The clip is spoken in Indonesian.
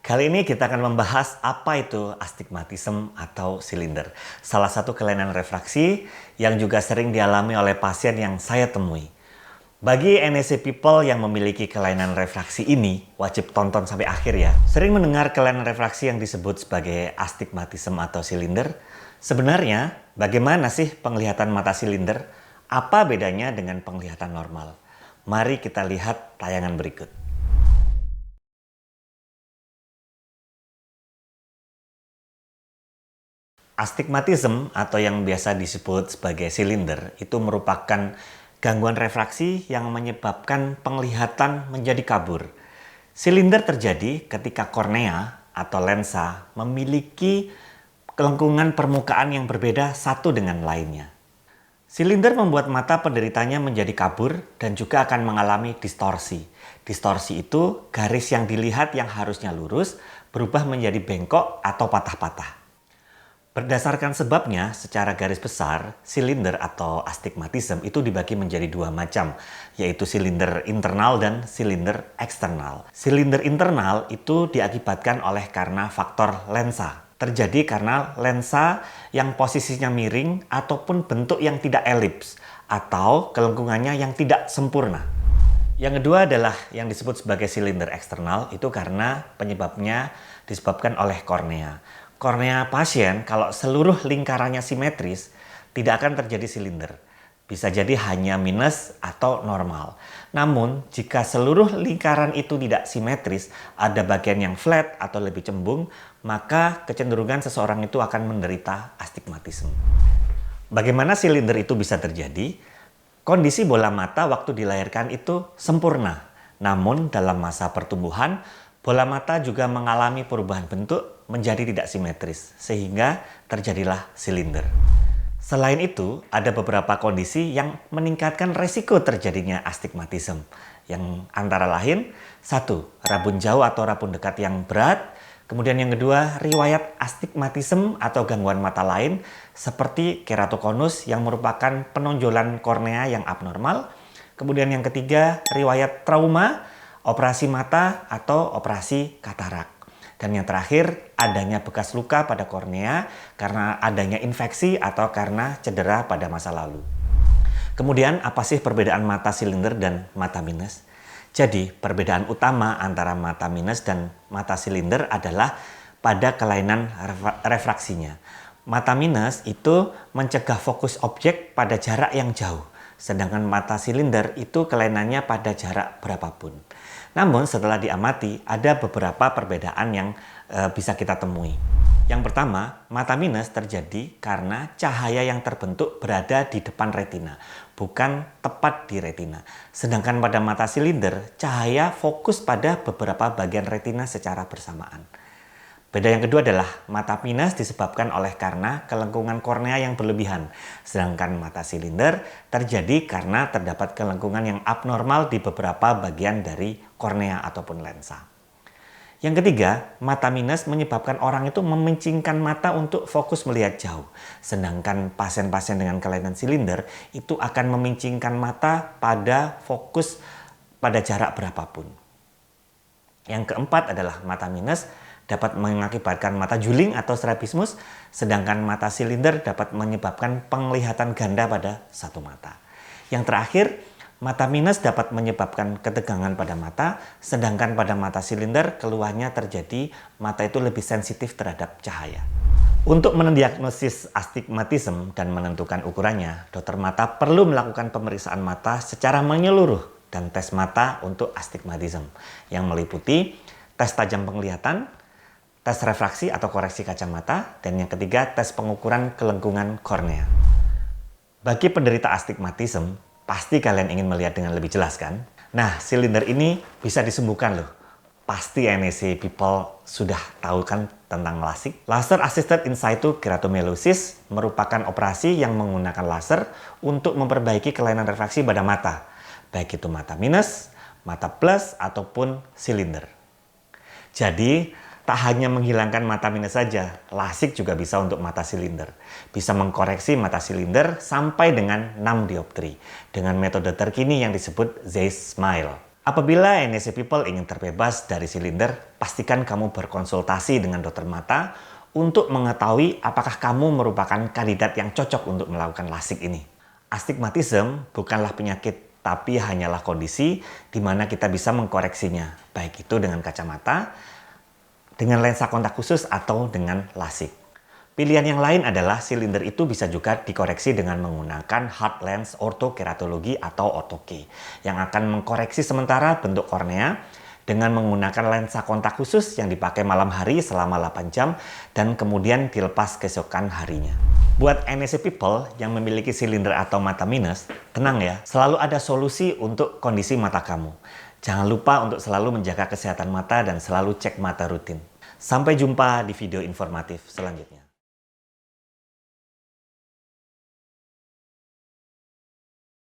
Kali ini kita akan membahas apa itu astigmatism atau silinder. Salah satu kelainan refraksi yang juga sering dialami oleh pasien yang saya temui. Bagi NSC people yang memiliki kelainan refraksi ini, wajib tonton sampai akhir ya. Sering mendengar kelainan refraksi yang disebut sebagai astigmatism atau silinder. Sebenarnya, bagaimana sih penglihatan mata silinder? Apa bedanya dengan penglihatan normal? Mari kita lihat tayangan berikut. Astigmatism atau yang biasa disebut sebagai silinder itu merupakan gangguan refraksi yang menyebabkan penglihatan menjadi kabur. Silinder terjadi ketika kornea atau lensa memiliki kelengkungan permukaan yang berbeda satu dengan lainnya. Silinder membuat mata penderitanya menjadi kabur dan juga akan mengalami distorsi. Distorsi itu garis yang dilihat yang harusnya lurus berubah menjadi bengkok atau patah-patah. Berdasarkan sebabnya, secara garis besar, silinder atau astigmatism itu dibagi menjadi dua macam, yaitu silinder internal dan silinder eksternal. Silinder internal itu diakibatkan oleh karena faktor lensa. Terjadi karena lensa yang posisinya miring ataupun bentuk yang tidak elips atau kelengkungannya yang tidak sempurna. Yang kedua adalah yang disebut sebagai silinder eksternal, itu karena penyebabnya disebabkan oleh kornea. Kornea pasien kalau seluruh lingkarannya simetris tidak akan terjadi silinder. Bisa jadi hanya minus atau normal. Namun jika seluruh lingkaran itu tidak simetris, ada bagian yang flat atau lebih cembung, maka kecenderungan seseorang itu akan menderita astigmatisme. Bagaimana silinder itu bisa terjadi? Kondisi bola mata waktu dilahirkan itu sempurna. Namun dalam masa pertumbuhan, bola mata juga mengalami perubahan bentuk menjadi tidak simetris, sehingga terjadilah silinder. Selain itu, ada beberapa kondisi yang meningkatkan resiko terjadinya astigmatism, yang antara lain, satu, rabun jauh atau rabun dekat yang berat, kemudian yang kedua, riwayat astigmatism atau gangguan mata lain, seperti keratokonus yang merupakan penonjolan kornea yang abnormal, kemudian yang ketiga, riwayat trauma, operasi mata atau operasi katarak. Dan yang terakhir, adanya bekas luka pada kornea karena adanya infeksi atau karena cedera pada masa lalu. Kemudian, apa sih perbedaan mata silinder dan mata minus? Jadi, perbedaan utama antara mata minus dan mata silinder adalah pada kelainan refraksinya. Mata minus itu mencegah fokus objek pada jarak yang jauh, sedangkan mata silinder itu kelainannya pada jarak berapapun. Namun setelah diamati, ada beberapa perbedaan yang bisa kita temui. Yang pertama, mata minus terjadi karena cahaya yang terbentuk berada di depan retina, bukan tepat di retina. Sedangkan pada mata silinder, cahaya fokus pada beberapa bagian retina secara bersamaan. Beda yang kedua adalah mata minus disebabkan oleh karena kelengkungan kornea yang berlebihan. Sedangkan mata silinder terjadi karena terdapat kelengkungan yang abnormal di beberapa bagian dari kornea ataupun lensa. Yang ketiga, mata minus menyebabkan orang itu memincingkan mata untuk fokus melihat jauh. Sedangkan pasien-pasien dengan kelainan silinder itu akan memincingkan mata pada fokus pada jarak berapapun. Yang keempat adalah mata minus dapat mengakibatkan mata juling atau strabismus, sedangkan mata silinder dapat menyebabkan penglihatan ganda pada satu mata. Yang terakhir, mata minus dapat menyebabkan ketegangan pada mata, sedangkan pada mata silinder keluarnya terjadi mata itu lebih sensitif terhadap cahaya. Untuk mendiagnosis astigmatism dan menentukan ukurannya, dokter mata perlu melakukan pemeriksaan mata secara menyeluruh dan tes mata untuk astigmatism yang meliputi tes tajam penglihatan, tes refraksi atau koreksi kacamata, dan yang ketiga tes pengukuran kelengkungan kornea. Bagi penderita astigmatism, pasti kalian ingin melihat dengan lebih jelas kan? Nah, silinder ini bisa disembuhkan loh. Pasti NSC people sudah tahu kan tentang LASIK? Laser Assisted In Situ Keratomyelitis merupakan operasi yang menggunakan laser untuk memperbaiki kelainan refraksi pada mata, baik itu mata minus, mata plus, ataupun silinder. Jadi, tak hanya menghilangkan mata minus saja, LASIK juga bisa untuk mata silinder. Bisa mengkoreksi mata silinder sampai dengan 6 dioptri dengan metode terkini yang disebut Zeiss Smile. Apabila NSC people ingin terbebas dari silinder, pastikan kamu berkonsultasi dengan dokter mata untuk mengetahui apakah kamu merupakan kandidat yang cocok untuk melakukan LASIK ini. Astigmatism bukanlah penyakit, tapi hanyalah kondisi di mana kita bisa mengkoreksinya, baik itu dengan kacamata, dengan lensa kontak khusus, atau dengan LASIK. Pilihan yang lain adalah silinder itu bisa juga dikoreksi dengan menggunakan hard lens ortokeratologi atau ortoke yang akan mengkoreksi sementara bentuk kornea dengan menggunakan lensa kontak khusus yang dipakai malam hari selama 8 jam dan kemudian dilepas keesokan harinya. Buat NSC people yang memiliki silinder atau mata minus, tenang ya, selalu ada solusi untuk kondisi mata kamu. Jangan lupa untuk selalu menjaga kesehatan mata dan selalu cek mata rutin. Sampai jumpa di video informatif selanjutnya.